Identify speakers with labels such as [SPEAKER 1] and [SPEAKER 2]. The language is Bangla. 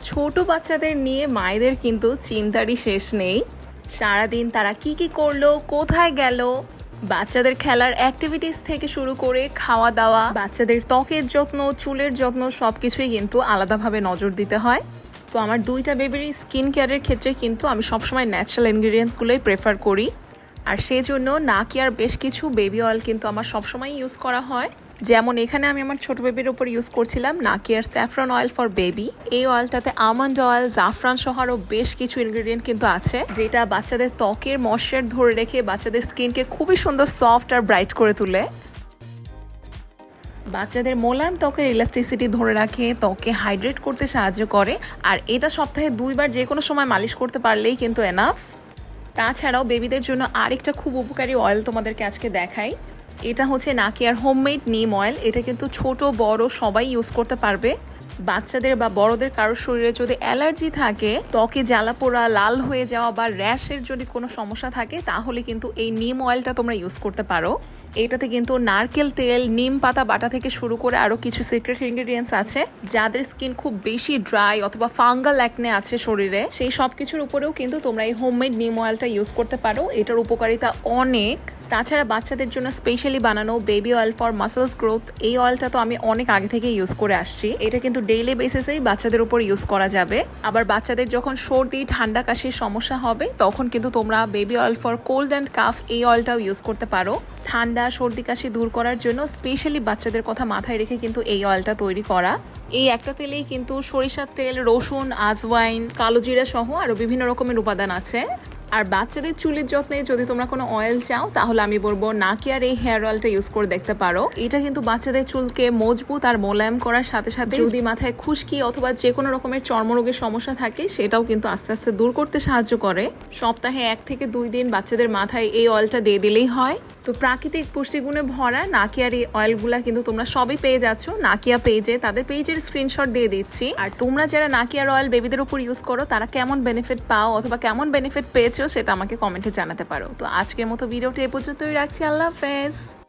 [SPEAKER 1] ছোট বাচ্চাদের নিয়ে মায়েদের কিন্তু চিন্তারই শেষ নেই। সারাদিন তারা কি করলো, কোথায় গেল, বাচ্চাদের খেলার অ্যাক্টিভিটিস থেকে শুরু করে খাওয়া দাওয়া, বাচ্চাদের ত্বকের যত্ন, চুলের যত্ন সবকিছুই কিন্তু আলাদাভাবে নজর দিতে হয়। তো আমার দুইটা বেবির স্কিন কেয়ারের ক্ষেত্রে কিন্তু আমি সবসময় ন্যাচারাল ইনগ্রিডিয়েন্টসগুলোই প্রেফার করি। আর সেই জন্য নাকিয়ার বেশ কিছু বেবি অয়েল কিন্তু আমার সবসময় ইউজ করা হয়। যেমন এখানে আমি আমার ছোট বেবির উপর ইউজ করছিলাম নাকিয়ার স্যাফরন অয়েল ফর বেবি। এই অয়েলটাতে আমন্ড অয়েল, জাফরান সহ আরও বেশ কিছু ইনগ্রিডিয়েন্ট কিন্তু আছে, যেটা বাচ্চাদের ত্বকের ময়েশ্চার ধরে রেখে বাচ্চাদের স্কিনকে খুবই সুন্দর সফট আর ব্রাইট করে তোলে। বাচ্চাদের মোলায়েম ত্বকের ইলাস্টিসিটি ধরে রাখে, ত্বককে হাইড্রেট করতে সাহায্য করে। আর এটা সপ্তাহে 2 বার যে কোনো সময় মালিশ করতে পারলেই কিন্তু এনাফ। তাছাড়াও বেবিদের জন্য আরেকটা খুব উপকারী অয়েল তোমাদেরকে আজকে দেখাই। এটা হচ্ছে নাকিয়ার হোমমেড নিম অয়েল। এটা কিন্তু ছোট বড় সবাই ইউজ করতে পারবে। বাচ্চাদের বা বড়দের কারোর শরীরে যদি অ্যালার্জি থাকে, ত্বকে জ্বালা পোড়া, লাল হয়ে যাওয়া বা র্যাশের যদি কোনো সমস্যা থাকে, তাহলে কিন্তু এই নিম অয়েলটা তোমরা ইউজ করতে পারো। এটাতে কিন্তু নারকেল তেল, নিম পাতা বাটা থেকে শুরু করে আরও কিছু সিক্রেট ইনগ্রিডিয়েন্টস আছে। যাদের স্কিন খুব বেশি ড্রাই অথবা ফাঙ্গাল অ্যাকনে আছে শরীরে, সেই সব কিছুর উপরেও কিন্তু তোমরা এই হোমমেড নিম অয়েলটা ইউজ করতে পারো। এটার উপকারিতা অনেক। তাছাড়া বাচ্চাদের জন্য স্পেশালি বানানো baby oil for muscles growth, এই অয়েলটা তো আমি অনেক আগে থেকে ইউজ করে আসছি। এটা কিন্তু ডেইলি বেসিসেই বাচ্চাদের উপর ইউজ করা যাবে। আবার বাচ্চাদের যখন সর্দি, ঠান্ডা, কাশির সমস্যা হবে, তখন কিন্তু তোমরা baby oil for cold and calf এই অয়েলটাও ইউজ করতে পারো। ঠান্ডা, সর্দি, কাশি দূর করার জন্য স্পেশালি বাচ্চাদের কথা মাথায় রেখে কিন্তু এই অয়েলটা তৈরি করা। এই একটা তেলেই কিন্তু সরিষার তেল, রসুন, আজওয়াইন, কালো জিরা সহ আরও বিভিন্ন রকমের উপাদান আছে। আর বাচ্চাদের চুলের যত্নে যদি তোমরা কোনো অয়েল চাও, তাহলে আমি বলবো নাকিয়ার এই হেয়ার অয়েলটা ইউজ করে দেখতে পারো। এটা কিন্তু বাচ্চাদের চুলকে মজবুত আর মোলায়েম করার সাথে সাথে যদি মাথায় খুশকি অথবা যে কোনো রকমের চর্মরোগের সমস্যা থাকে, সেটাও কিন্তু আস্তে আস্তে দূর করতে সাহায্য করে। সপ্তাহে 1 থেকে 2 দিন বাচ্চাদের মাথায় এই অয়েলটা দিয়ে দিলেই হয়। তো প্রাকৃতিক পুষ্টিগুণে ভরা নাকিয়ার এই অয়েলগুলা কিন্তু তোমরা সবই পেয়ে যাচ্ছ নাকিয়া পেজে। তাদের পেজের স্ক্রিনশট দিয়ে দিচ্ছি। আর তোমরা যারা নাকিয়ার অয়েল বেবিদের উপর ইউজ করো, তারা কেমন বেনিফিট পাও অথবা কেমন বেনিফিট পেয়েছো, সেটা আমাকে কমেন্টে জানাতে পারো। তো আজকের মতো ভিডিওটা এ পর্যন্তই রাখছি। আল্লাহ হাফেজ।